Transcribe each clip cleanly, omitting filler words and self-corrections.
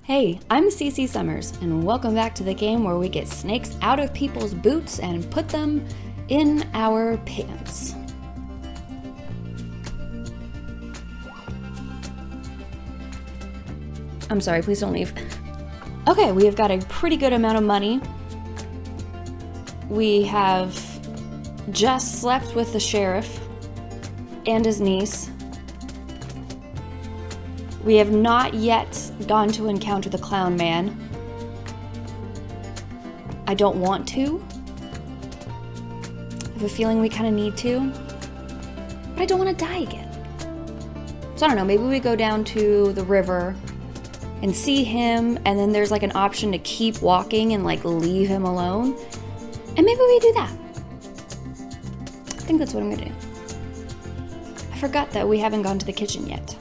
Hey, I'm CC Summers, and welcome back to the game where we get snakes out of people's boots and put them in our pants. I'm sorry, please don't leave. Okay, we have got a pretty good amount of money. We have just slept with the sheriff and his niece. We have not yet gone to encounter the clown man. I don't want to. I have a feeling we kind of need to. But I don't want to die again. So I don't know, maybe we go down to the river and see him, and then there's like an option to keep walking and like leave him alone. And maybe we do that. I think that's what I'm gonna do. I forgot that we haven't gone to the kitchen yet.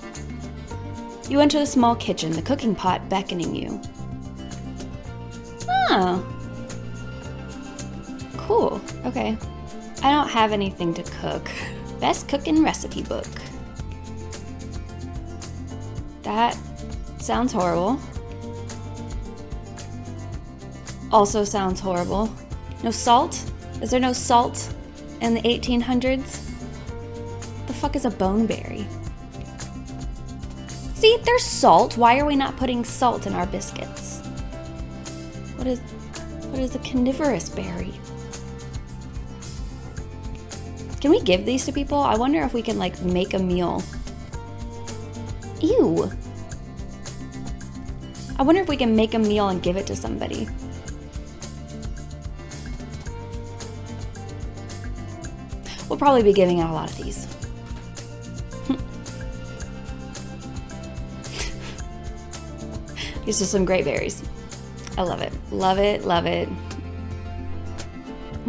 You enter the small kitchen, the cooking pot beckoning you. Oh. Cool. Okay. I don't have anything to cook. Best cooking recipe book. That sounds horrible. Also sounds horrible. No salt? Is there no salt in the 1800s? The fuck is a boneberry? See, there's salt. Why are we not putting salt in our biscuits? What is a carnivorous berry? Can we give these to people? I wonder if we can like make a meal. Ew. I wonder if we can make a meal and give it to somebody. We'll probably be giving out a lot of these. These are some great berries. I love it. Love it, love it.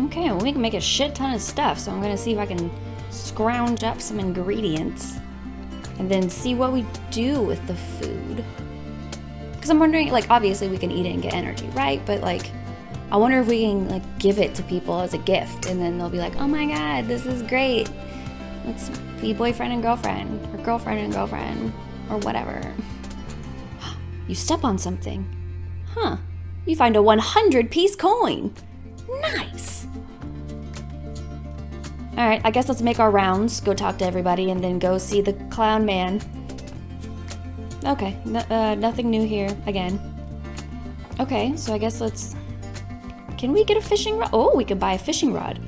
Okay, well, we can make a shit ton of stuff, so I'm gonna see if I can scrounge up some ingredients and then see what we do with the food. Because I'm wondering, like, obviously we can eat it and get energy, right? But like, I wonder if we can like give it to people as a gift, and then they'll be like, oh my god, this is great. Let's be boyfriend and girlfriend, or girlfriend and girlfriend, or whatever. You step on something. Huh. You find a 100-piece coin. Nice. All right, I guess let's make our rounds, go talk to everybody, and then go see the clown man. Okay, nothing new here again. Okay, so I guess let's... Can we get a fishing rod? Oh, we can buy a fishing rod.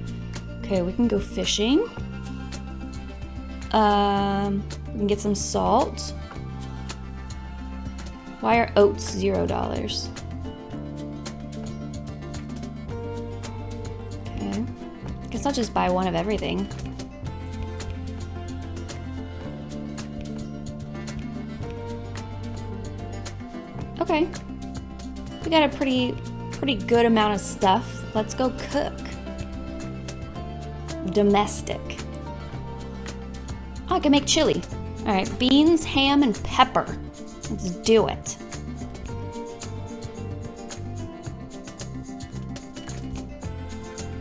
Okay, we can go fishing. We can get some salt. Why are oats $0? Okay. Guess I'll just buy one of everything. Okay. We got a pretty good amount of stuff. Let's go cook. Domestic. Oh, I can make chili. All right, beans, ham, and pepper. Let's do it.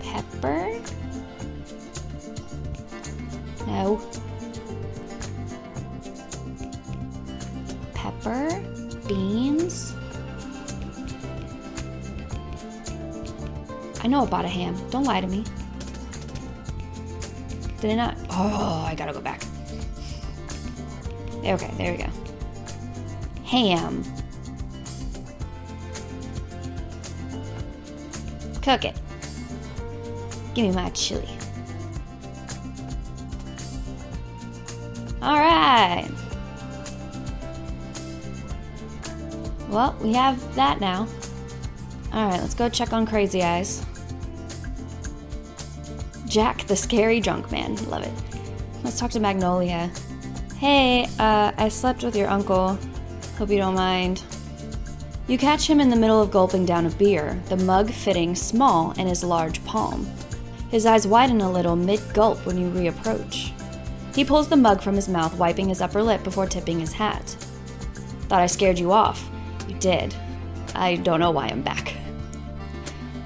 Pepper? No. Pepper, beans. I know I bought a ham. Don't lie to me. Did I not? Oh, I gotta go back. Okay, there we go. Ham. Cook it. Give me my chili. All right. Well, we have that now. All right, let's go check on Crazy Eyes. Jack, the scary drunk man. Love it. Let's talk to Magnolia. Hey, I slept with your uncle. Hope you don't mind. You catch him in the middle of gulping down a beer, the mug fitting small in his large palm. His eyes widen a little mid-gulp when you reapproach. He pulls the mug from his mouth, wiping his upper lip before tipping his hat. Thought I scared you off. You did. I don't know why I'm back.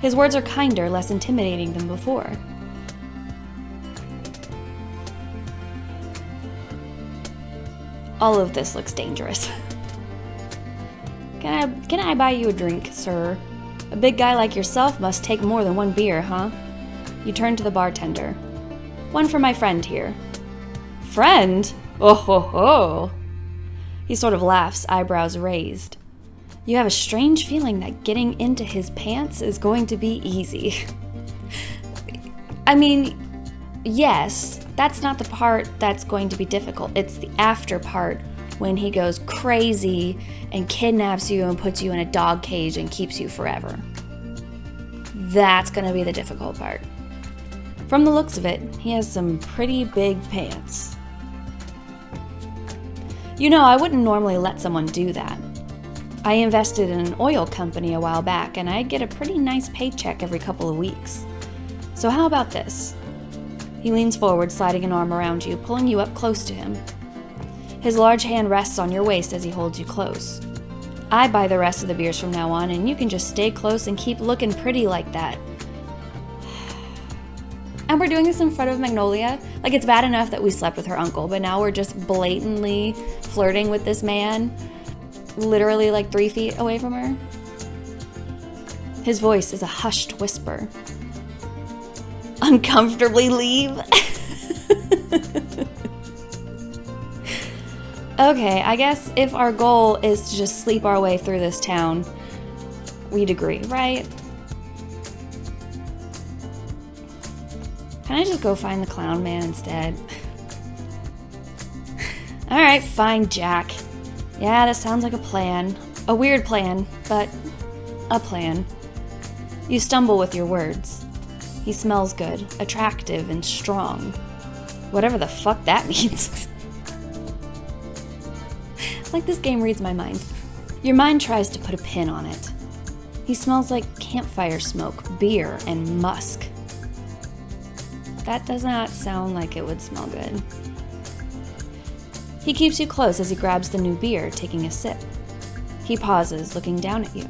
His words are kinder, less intimidating than before. All of this looks dangerous. Can I buy you a drink, sir? A big guy like yourself must take more than one beer, huh? You turn to the bartender. One for my friend here. Friend? Oh ho ho! He sort of laughs, eyebrows raised. You have a strange feeling that getting into his pants is going to be easy. I mean, yes, that's not the part that's going to be difficult. It's the after part when he goes crazy and kidnaps you and puts you in a dog cage and keeps you forever. That's going to be the difficult part. From the looks of it, he has some pretty big pants. You know, I wouldn't normally let someone do that. I invested in an oil company a while back, and I get a pretty nice paycheck every couple of weeks. So how about this? He leans forward, sliding an arm around you, pulling you up close to him. His large hand rests on your waist as he holds you close. I buy the rest of the beers from now on, and you can just stay close and keep looking pretty like that. And we're doing this in front of Magnolia. Like, it's bad enough that we slept with her uncle, but now we're just blatantly flirting with this man, literally like 3 feet away from her. His voice is a hushed whisper. Uncomfortably leave? Okay, I guess if our goal is to just sleep our way through this town, we'd agree, right? Can I just go find the clown man instead? Alright, fine, Jack. Yeah, that sounds like a plan. A weird plan, but a plan. You stumble with your words. He smells good, attractive, and strong. Whatever the fuck that means. It's like this game reads my mind. Your mind tries to put a pin on it. He smells like campfire smoke, beer, and musk. That does not sound like it would smell good. He keeps you close as he grabs the new beer, taking a sip. He pauses, looking down at you.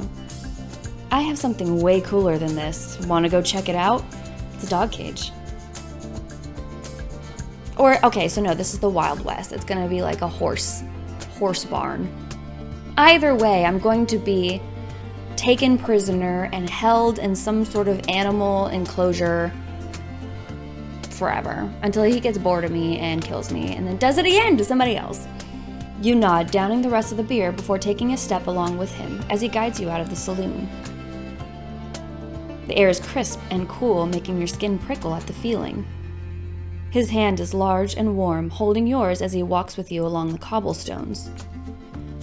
I have something way cooler than this. Want to go check it out? It's a dog cage. Or, okay, so no, this is the Wild West. It's gonna be like a horse barn. Either way, I'm going to be taken prisoner and held in some sort of animal enclosure forever, until he gets bored of me and kills me, and then does it again to somebody else. You nod, downing the rest of the beer before taking a step along with him as he guides you out of the saloon. The air is crisp and cool, making your skin prickle at the feeling. His hand is large and warm, holding yours as he walks with you along the cobblestones.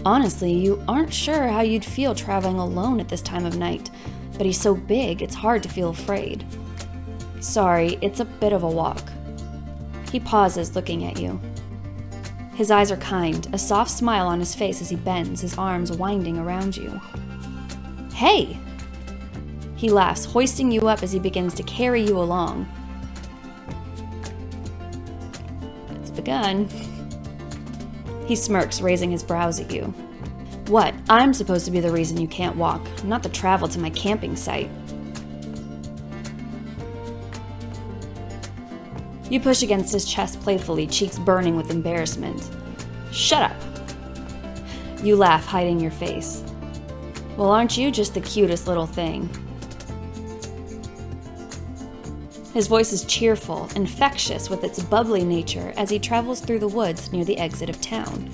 Honestly, you aren't sure how you'd feel traveling alone at this time of night, but he's so big it's hard to feel afraid. Sorry, it's a bit of a walk. He pauses, looking at you. His eyes are kind, a soft smile on his face as he bends, his arms winding around you. Hey! He laughs, hoisting you up as he begins to carry you along. It's begun. He smirks, raising his brows at you. What? I'm supposed to be the reason you can't walk, not the travel to my camping site. You push against his chest playfully, cheeks burning with embarrassment. Shut up. You laugh, hiding your face. Well, aren't you just the cutest little thing? His voice is cheerful, infectious with its bubbly nature as he travels through the woods near the exit of town.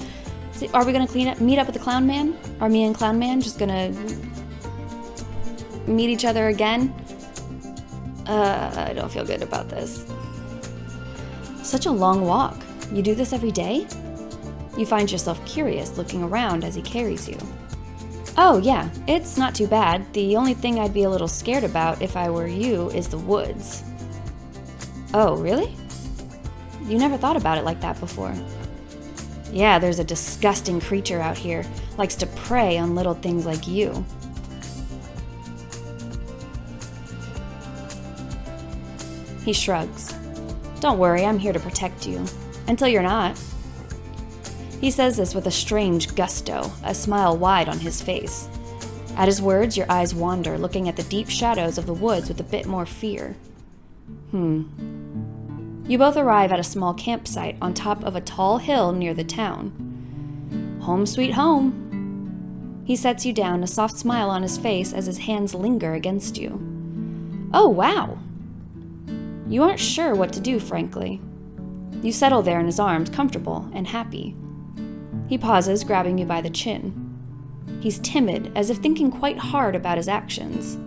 So, are we gonna meet up with the clown man? Are me and clown man just gonna meet each other again? I don't feel good about this. Such a long walk. You do this every day? You find yourself curious, looking around as he carries you. Oh yeah, it's not too bad. The only thing I'd be a little scared about if I were you is the woods. Oh, really? You never thought about it like that before. Yeah, there's a disgusting creature out here. Likes to prey on little things like you. He shrugs. Don't worry, I'm here to protect you. Until you're not. He says this with a strange gusto, a smile wide on his face. At his words, your eyes wander, looking at the deep shadows of the woods with a bit more fear. You both arrive at a small campsite on top of a tall hill near the town. Home sweet home. He sets you down, a soft smile on his face as his hands linger against you. Oh, wow! You aren't sure what to do, frankly. You settle there in his arms, comfortable and happy. He pauses, grabbing you by the chin. He's timid, as if thinking quite hard about his actions.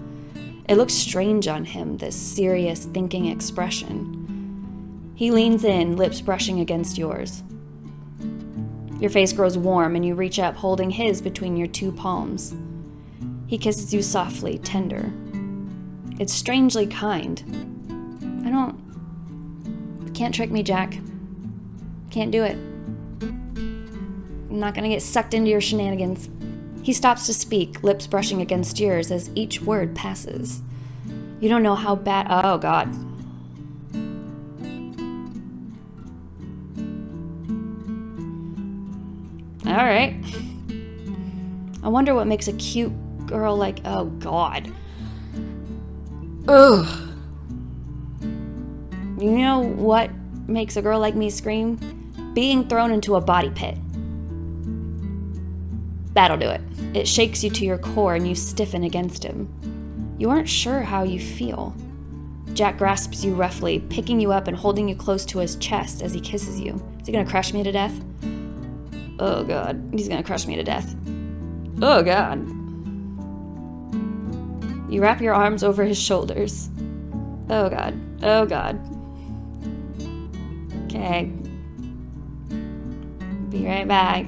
It looks strange on him, this serious, thinking expression. He leans in, lips brushing against yours. Your face grows warm, and you reach up, holding his between your two palms. He kisses you softly, tender. It's strangely kind. Can't trick me, Jack. Can't do it. I'm not gonna get sucked into your shenanigans. He stops to speak, lips brushing against yours as each word passes. You don't know how bad. Oh, God. All right. I wonder what makes a cute girl like. Oh, God. Ugh. You know what makes a girl like me scream? Being thrown into a body pit. That'll do it. It shakes you to your core and you stiffen against him. You aren't sure how you feel. Jack grasps you roughly, picking you up and holding you close to his chest as he kisses you. Is he gonna crush me to death? Oh, God. He's gonna crush me to death. Oh, God. You wrap your arms over his shoulders. Oh, God. Oh, God. Okay. Be right back.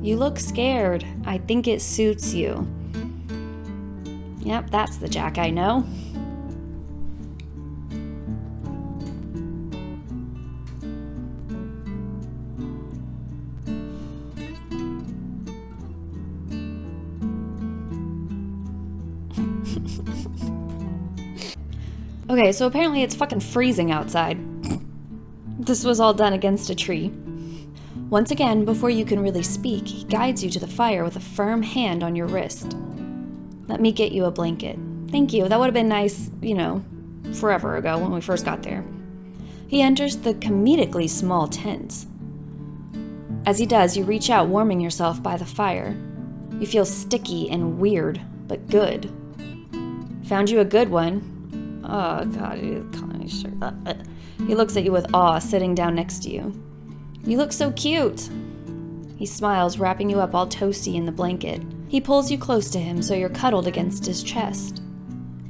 You look scared. I think it suits you. Yep, that's the Jack I know. Okay, so apparently it's fucking freezing outside. This was all done against a tree. Once again, before you can really speak, he guides you to the fire with a firm hand on your wrist. Let me get you a blanket. Thank you, that would have been nice, forever ago when we first got there. He enters the comedically small tent. As he does, you reach out, warming yourself by the fire. You feel sticky and weird, but good. Found you a good one. Oh, God, he looks at you with awe, sitting down next to you. You look so cute. He smiles, wrapping you up all toasty in the blanket. He pulls you close to him so you're cuddled against his chest.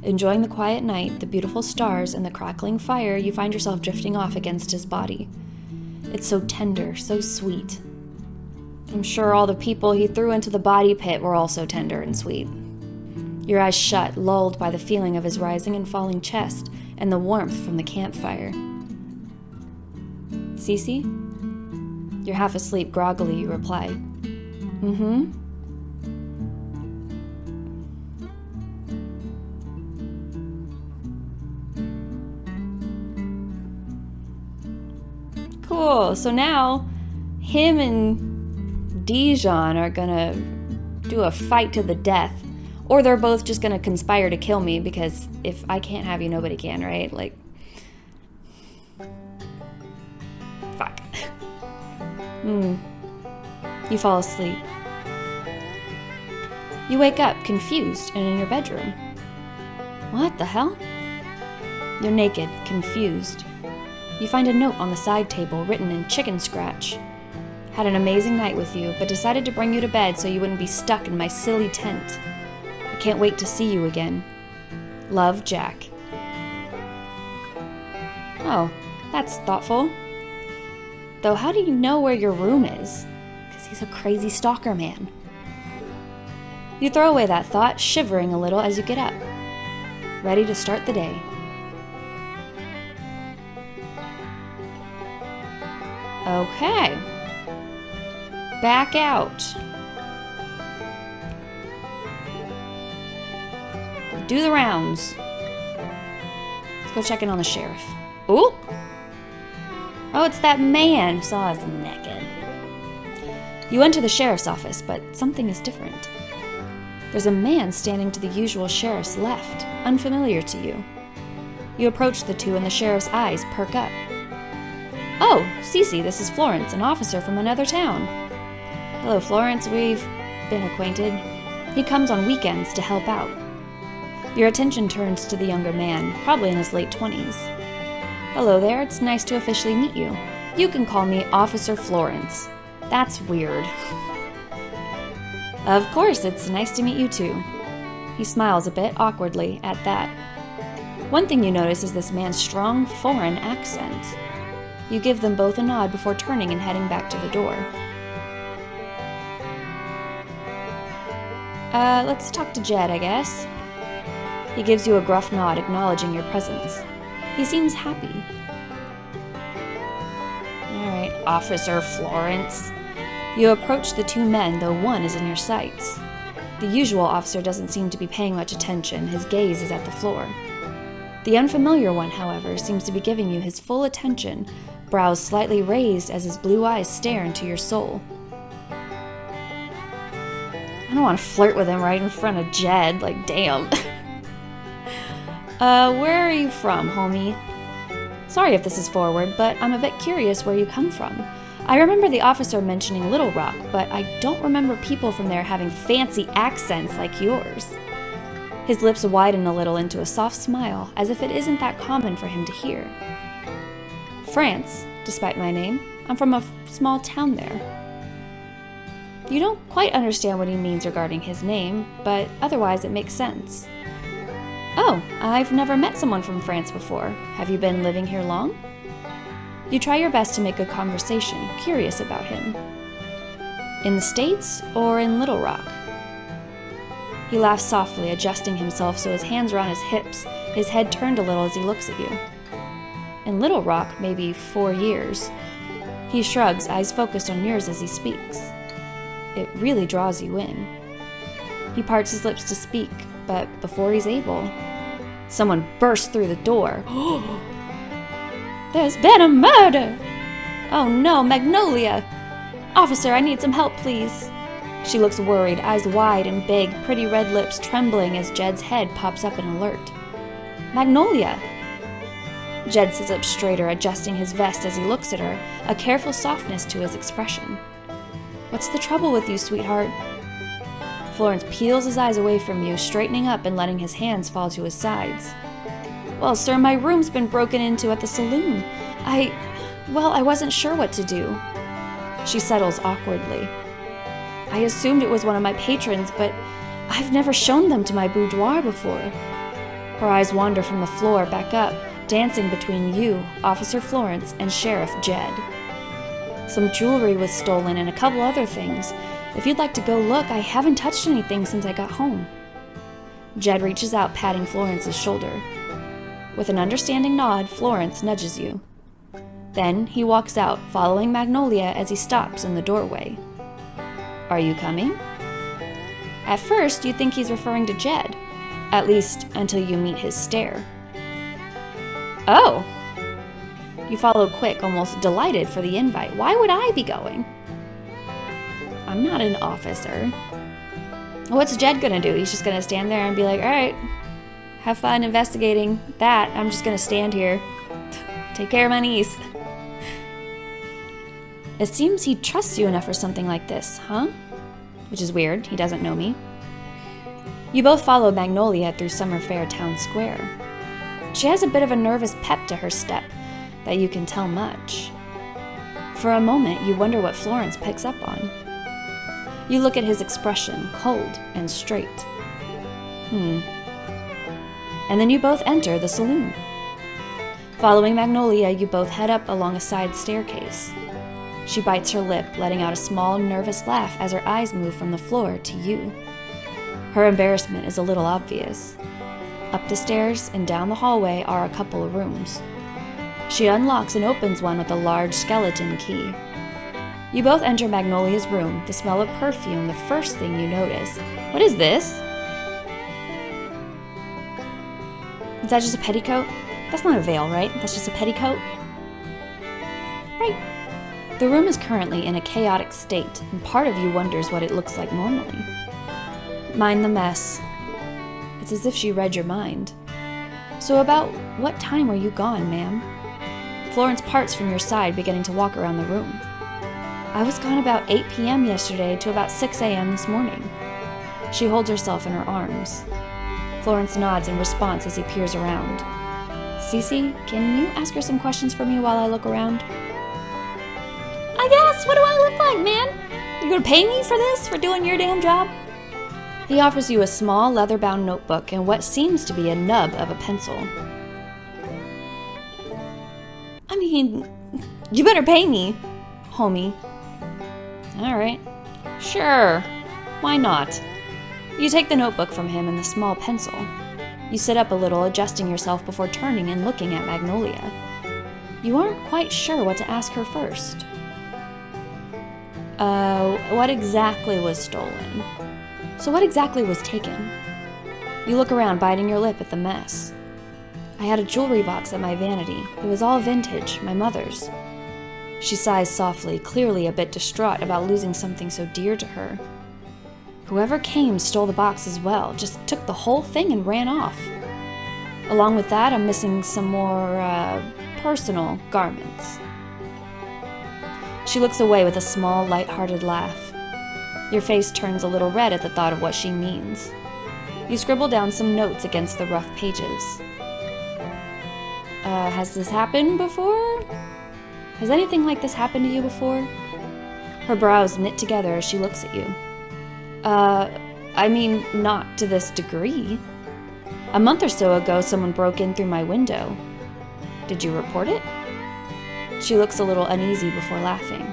Enjoying the quiet night, the beautiful stars, and the crackling fire, you find yourself drifting off against his body. It's so tender, so sweet. I'm sure all the people he threw into the body pit were also tender and sweet. Your eyes shut, lulled by the feeling of his rising and falling chest and the warmth from the campfire. Cece? You're half asleep, groggily, you reply. Mm-hmm. Cool, so now him and Dijon are gonna do a fight to the death. Or they're both just gonna conspire to kill me, because if I can't have you, nobody can, right? Fuck. You fall asleep. You wake up, confused, and in your bedroom. What the hell? You're naked, confused. You find a note on the side table written in chicken scratch. Had an amazing night with you, but decided to bring you to bed so you wouldn't be stuck in my silly tent. I can't wait to see you again. Love, Jack. Oh, that's thoughtful. Though how do you know where your room is? Because he's a crazy stalker man. You throw away that thought, shivering a little as you get up, ready to start the day. Okay. Back out. Do the rounds. Let's go check in on the sheriff. Ooh! Oh, it's that man who saw us naked. You enter the sheriff's office, but something is different. There's a man standing to the usual sheriff's left, unfamiliar to you. You approach the two and the sheriff's eyes perk up. Oh, Cece, this is Florence, an officer from another town. Hello, Florence, we've been acquainted. He comes on weekends to help out. Your attention turns to the younger man, probably in his late 20s. Hello there, it's nice to officially meet you. You can call me Officer Florence. That's weird. Of course, it's nice to meet you too. He smiles a bit awkwardly at that. One thing you notice is this man's strong foreign accent. You give them both a nod before turning and heading back to the door. Let's talk to Jed, I guess. He gives you a gruff nod, acknowledging your presence. He seems happy. Alright, Officer Florence. You approach the two men, though one is in your sights. The usual officer doesn't seem to be paying much attention. His gaze is at the floor. The unfamiliar one, however, seems to be giving you his full attention, brows slightly raised as his blue eyes stare into your soul. I don't want to flirt with him right in front of Jed, like, damn. Where are you from, homie? Sorry if this is forward, but I'm a bit curious where you come from. I remember the officer mentioning Little Rock, but I don't remember people from there having fancy accents like yours. His lips widen a little into a soft smile, as if it isn't that common for him to hear. France, despite my name. I'm from a small town there. You don't quite understand what he means regarding his name, but otherwise it makes sense. Oh, I've never met someone from France before. Have you been living here long? You try your best to make good conversation, curious about him. In the States or in Little Rock? He laughs softly, adjusting himself so his hands are on his hips, his head turned a little as he looks at you. In Little Rock, maybe 4 years. He shrugs, eyes focused on yours as he speaks. It really draws you in. He parts his lips to speak, but before he's able, someone bursts through the door. There's been a murder! Oh no, Magnolia! Officer, I need some help, please. She looks worried, eyes wide and big, pretty red lips trembling as Jed's head pops up in alert. Magnolia! Jed sits up straighter, adjusting his vest as he looks at her, a careful softness to his expression. What's the trouble with you, sweetheart? Florence peels his eyes away from you, straightening up and letting his hands fall to his sides. Well, sir, my room's been broken into at the saloon. I wasn't sure what to do. She settles awkwardly. I assumed it was one of my patrons, but I've never shown them to my boudoir before. Her eyes wander from the floor back up, dancing between you, Officer Florence, and Sheriff Jed. Some jewelry was stolen and a couple other things. If you'd like to go look, I haven't touched anything since I got home. Jed reaches out, patting Florence's shoulder. With an understanding nod, Florence nudges you. Then he walks out, following Magnolia as he stops in the doorway. Are you coming? At first, you think he's referring to Jed, at least until you meet his stare. Oh! You follow quick, almost delighted for the invite. Why would I be going? I'm not an officer. What's Jed gonna do? He's just gonna stand there and be like, alright, have fun investigating that. I'm just gonna stand here. Take care of my niece. It seems he trusts you enough for something like this, huh? Which is weird, he doesn't know me. You both follow Magnolia through Summer Fair Town Square. She has a bit of a nervous pep to her step, that you can tell much. For a moment, you wonder what Florence picks up on. You look at his expression, cold and straight. And then you both enter the saloon. Following Magnolia, you both head up along a side staircase. She bites her lip, letting out a small, nervous laugh as her eyes move from the floor to you. Her embarrassment is a little obvious. Up the stairs and down the hallway are a couple of rooms. She unlocks and opens one with a large skeleton key. You both enter Magnolia's room, the smell of perfume the first thing you notice. What is this? Is that just a petticoat? That's not a veil, right? That's just a petticoat? Right. The room is currently in a chaotic state, and part of you wonders what it looks like normally. Mind the mess. It's as if she read your mind. So about what time were you gone, ma'am? Florence parts from your side, beginning to walk around the room. I was gone about 8 p.m. yesterday to about 6 a.m. this morning. She holds herself in her arms. Florence nods in response as he peers around. Cece, can you ask her some questions for me while I look around? I guess. What do I look like, man? You gonna pay me for this, for doing your damn job? He offers you a small leather-bound notebook and what seems to be a nub of a pencil. I mean, you better pay me, homie. All right. Sure. Why not? You take the notebook from him and the small pencil. You sit up a little, adjusting yourself before turning and looking at Magnolia. You aren't quite sure what to ask her first. What exactly was stolen? So what exactly was taken? You look around, biting your lip at the mess. I had a jewelry box at my vanity. It was all vintage, my mother's. She sighs softly, clearly a bit distraught about losing something so dear to her. Whoever came stole the box as well, just took the whole thing and ran off. Along with that, I'm missing some more, personal garments. She looks away with a small, light-hearted laugh. Your face turns a little red at the thought of what she means. You scribble down some notes against the rough pages. Has this happened before? Has anything like this happened to you before? Her brows knit together as she looks at you. I mean, not to this degree. A month or so ago, someone broke in through my window. Did you report it? She looks a little uneasy before laughing.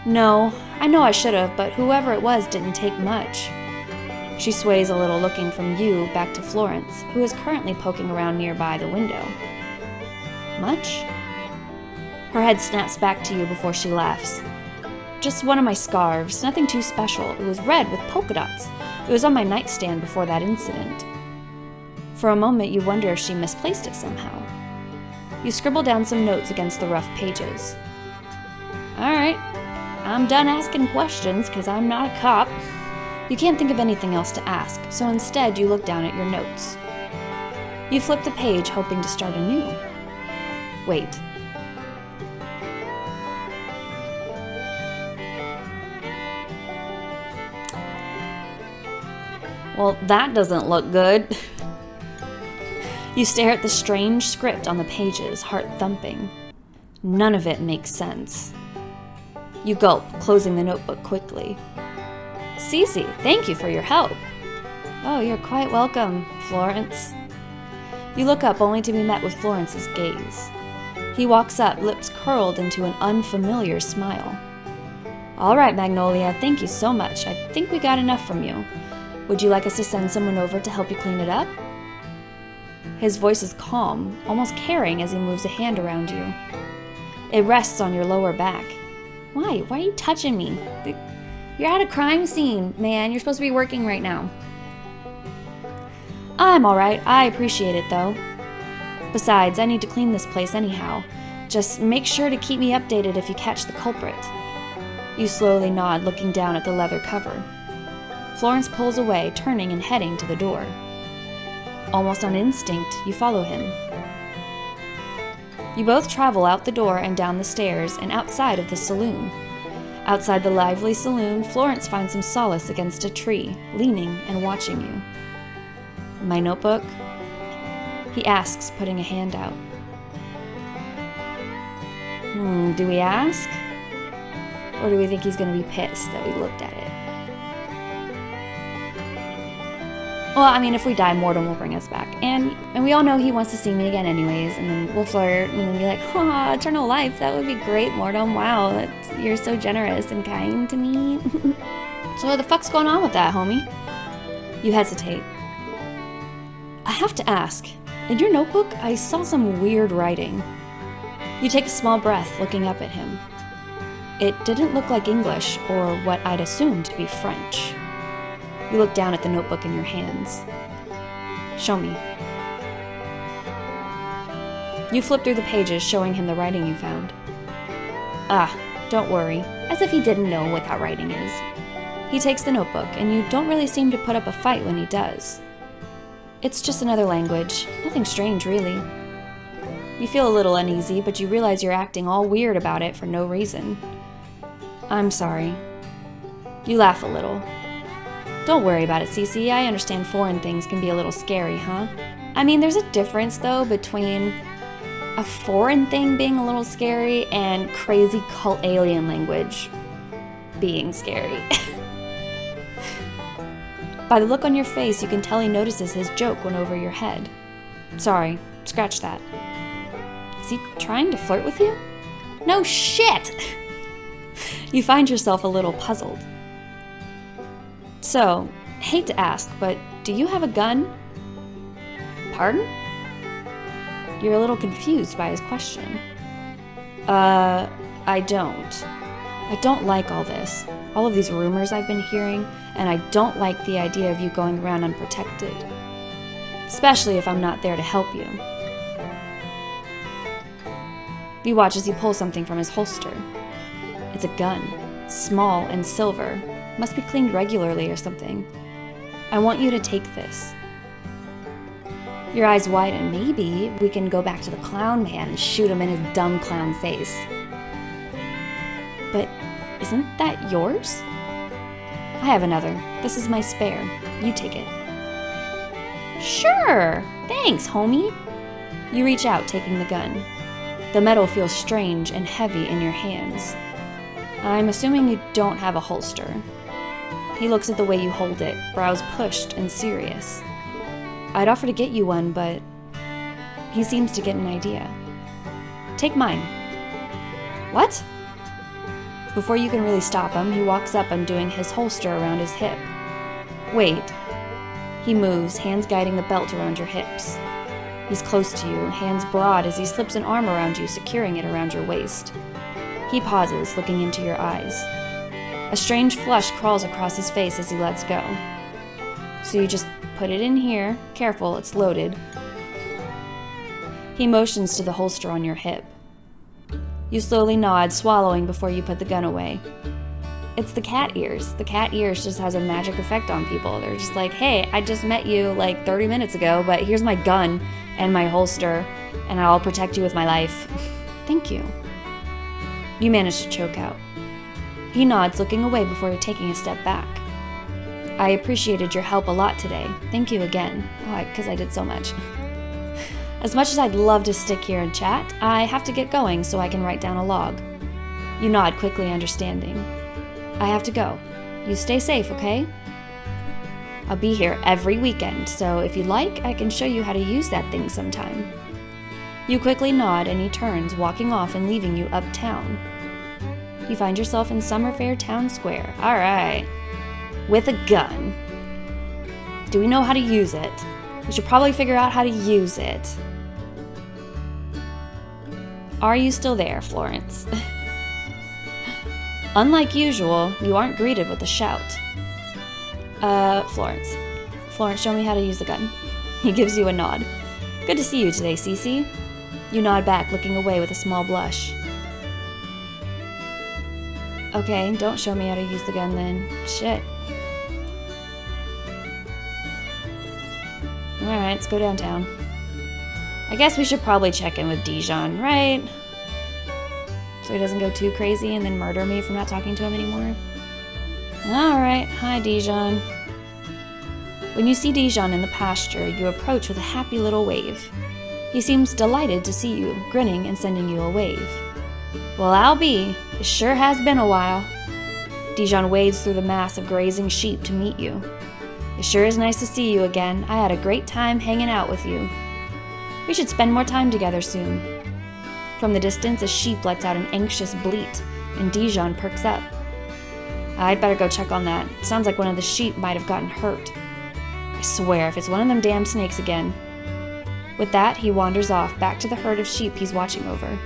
No, I know I should have, but whoever it was didn't take much. She sways a little, looking from you back to Florence, who is currently poking around nearby the window. Much? Her head snaps back to you before she laughs. Just one of my scarves, nothing too special. It was red with polka dots. It was on my nightstand before that incident. For a moment, you wonder if she misplaced it somehow. You scribble down some notes against the rough pages. All right, I'm done asking questions because I'm not a cop. You can't think of anything else to ask, so instead you look down at your notes. You flip the page, hoping to start anew. Wait. Well, that doesn't look good. You stare at the strange script on the pages, heart thumping. None of it makes sense. You gulp, closing the notebook quickly. Cece, thank you for your help. Oh, you're quite welcome, Florence. You look up only to be met with Florence's gaze. He walks up, lips curled into an unfamiliar smile. All right, Magnolia, thank you so much. I think we got enough from you. Would you like us to send someone over to help you clean it up? His voice is calm, almost caring as he moves a hand around you. It rests on your lower back. Why? Why are you touching me? You're at a crime scene, man. You're supposed to be working right now. I'm alright. I appreciate it, though. Besides, I need to clean this place anyhow. Just make sure to keep me updated if you catch the culprit. You slowly nod, looking down at the leather cover. Florence pulls away, turning and heading to the door. Almost on instinct, you follow him. You both travel out the door and down the stairs and outside of the saloon. Outside the lively saloon, Florence finds some solace against a tree, leaning and watching you. My notebook? He asks, putting a hand out. Do we ask? Or do we think he's going to be pissed that we looked at it? Well, I mean, if we die, Mortem will bring us back. And we all know he wants to see me again anyways, and then we'll flirt, and then be like, eternal life, that would be great, Mortem. Wow, you're so generous and kind to me. So what the fuck's going on with that, homie? You hesitate. I have to ask, in your notebook, I saw some weird writing. You take a small breath, looking up at him. It didn't look like English, or what I'd assumed to be French. You look down at the notebook in your hands. Show me. You flip through the pages, showing him the writing you found. Don't worry, as if he didn't know what that writing is. He takes the notebook, and you don't really seem to put up a fight when he does. It's just another language, nothing strange really. You feel a little uneasy, but you realize you're acting all weird about it for no reason. I'm sorry. You laugh a little. Don't worry about it, Cece. I understand foreign things can be a little scary, huh? I mean, there's a difference, though, between a foreign thing being a little scary and crazy cult alien language being scary. By the look on your face, you can tell he notices his joke went over your head. Sorry, scratch that. Is he trying to flirt with you? No shit! You find yourself a little puzzled. So, hate to ask, but do you have a gun? Pardon? You're a little confused by his question. I don't. I don't like all this. All of these rumors I've been hearing, and I don't like the idea of you going around unprotected. Especially if I'm not there to help you. You watch as he pulls something from his holster. It's a gun. Small and silver. Must be cleaned regularly or something. I want you to take this. Your eyes widen. Maybe we can go back to the clown man and shoot him in his dumb clown face. But isn't that yours? I have another. This is my spare. You take it. Sure! Thanks, homie! You reach out, taking the gun. The metal feels strange and heavy in your hands. I'm assuming you don't have a holster. He looks at the way you hold it, brows pushed and serious. I'd offer to get you one, but he seems to get an idea. Take mine. What? Before you can really stop him, he walks up, undoing his holster around his hip. Wait. He moves, hands guiding the belt around your hips. He's close to you, hands broad as he slips an arm around you, securing it around your waist. He pauses, looking into your eyes. A strange flush crawls across his face as he lets go. So you just put it in here. Careful, it's loaded. He motions to the holster on your hip. You slowly nod, swallowing before you put the gun away. It's the cat ears. The cat ears just has a magic effect on people. They're just like, hey, I just met you like 30 minutes ago, but here's my gun and my holster, and I'll protect you with my life. Thank you. You manage to choke out. He nods, looking away before taking a step back. I appreciated your help a lot today. Thank you again. Because I did so much. As much as I'd love to stick here and chat, I have to get going so I can write down a log. You nod, quickly understanding. I have to go. You stay safe, okay? I'll be here every weekend, so if you'd like, I can show you how to use that thing sometime. You quickly nod and he turns, walking off and leaving you uptown. You find yourself in Summer Fair Town Square. All right. With a gun. Do we know how to use it? We should probably figure out how to use it. Are you still there, Florence? Unlike usual, you aren't greeted with a shout. Florence. Florence, show me how to use the gun. He gives you a nod. Good to see you today, Cece. You nod back, looking away with a small blush. Okay, don't show me how to use the gun then. Shit. Alright, let's go downtown. I guess we should probably check in with Dijon, right? So he doesn't go too crazy and then murder me for not talking to him anymore. Alright, hi Dijon. When you see Dijon in the pasture, you approach with a happy little wave. He seems delighted to see you, grinning and sending you a wave. Well, I'll be. It sure has been a while. Dijon wades through the mass of grazing sheep to meet you. It sure is nice to see you again. I had a great time hanging out with you. We should spend more time together soon. From the distance, a sheep lets out an anxious bleat, and Dijon perks up. I'd better go check on that. It sounds like one of the sheep might have gotten hurt. I swear, if it's one of them damn snakes again. With that, he wanders off, back to the herd of sheep he's watching over.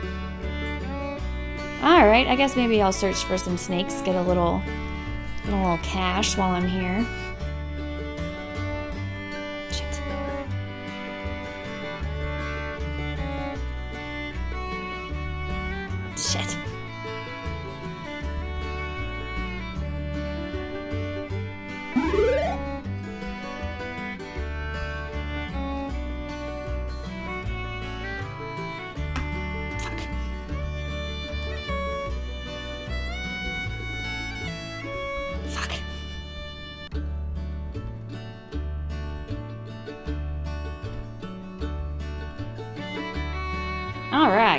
Alright, I guess maybe I'll search for some snakes, get a little cash while I'm here. Shit. Shit.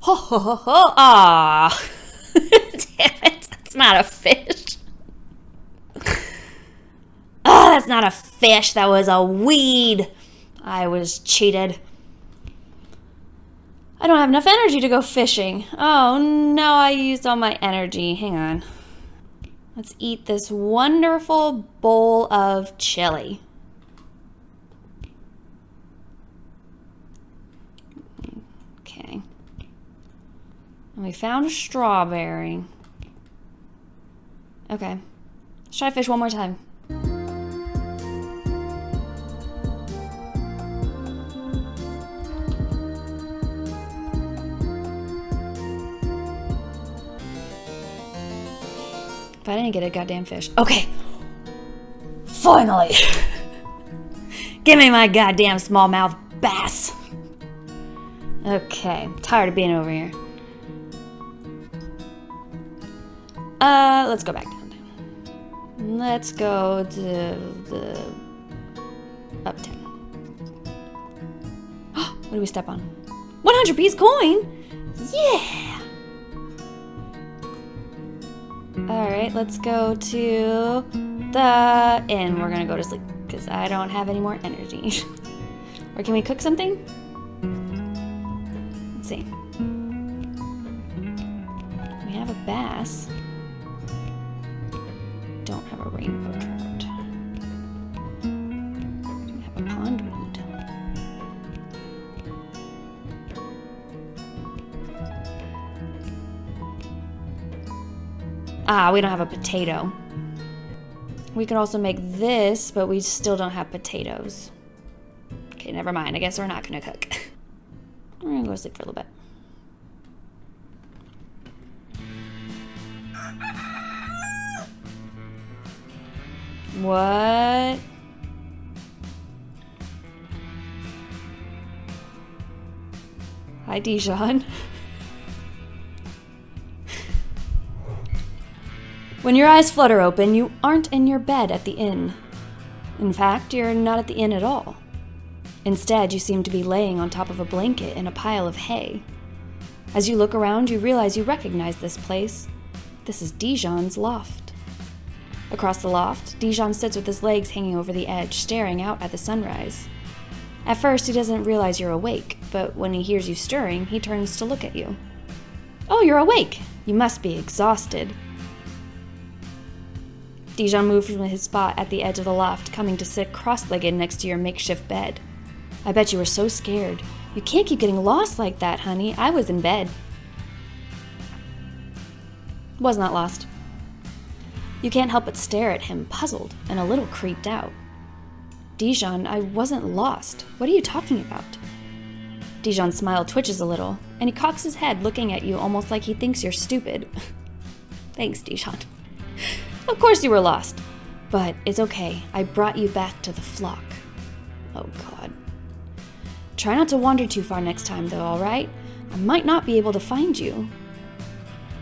Ho ho ho ho! Ah! Damn it! That's not a fish. Oh, that's not a fish. That was a weed. I was cheated. I don't have enough energy to go fishing. Oh no, I used all my energy. Hang on. Let's eat this wonderful bowl of chili. Okay. And we found a strawberry. Okay. Let's try to fish one more time. If I didn't get a goddamn fish. Okay. Finally. Give me my goddamn smallmouth bass. Okay. I'm tired of being over here. Let's go back down. Let's go to the uptown. What do we step on? 100 piece coin? Yeah! Alright, let's go to the inn. We're gonna go to sleep because I don't have any more energy. Or can we cook something? Let's see. We have a bass. Don't have a rainbow trout. We have a pondweed. Ah, we don't have a potato. We could also make this, but we still don't have potatoes. Okay, never mind. I guess we're not gonna cook. We're gonna go to sleep for a little bit. What? Hi, Dijon. When your eyes flutter open, you aren't in your bed at the inn. In fact, you're not at the inn at all. Instead, you seem to be laying on top of a blanket in a pile of hay. As you look around, you realize you recognize this place. This is Dijon's loft. Across the loft, Dijon sits with his legs hanging over the edge, staring out at the sunrise. At first, he doesn't realize you're awake, but when he hears you stirring, he turns to look at you. Oh, you're awake! You must be exhausted. Dijon moved from his spot at the edge of the loft, coming to sit cross-legged next to your makeshift bed. I bet you were so scared. You can't keep getting lost like that, honey. I was in bed. Was not lost. You can't help but stare at him, puzzled and a little creeped out. Dijon, I wasn't lost. What are you talking about? Dijon's smile twitches a little, and he cocks his head, looking at you almost like he thinks you're stupid. Thanks, Dijon. Of course you were lost. But it's okay. I brought you back to the flock. Oh, God. Try not to wander too far next time, though, all right? I might not be able to find you.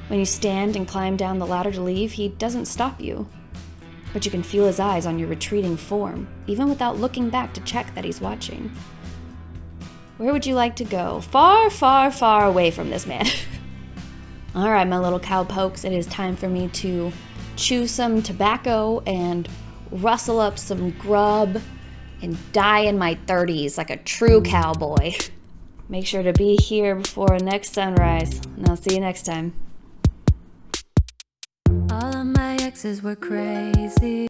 When you stand and climb down the ladder to leave, he doesn't stop you. But you can feel his eyes on your retreating form, even without looking back to check that he's watching. Where would you like to go? Far, far, far away from this man. All right, my little cowpokes, it is time for me to chew some tobacco and rustle up some grub and die in my 30s like a true cowboy. Make sure to be here before next sunrise, and I'll see you next time. All of my exes were crazy.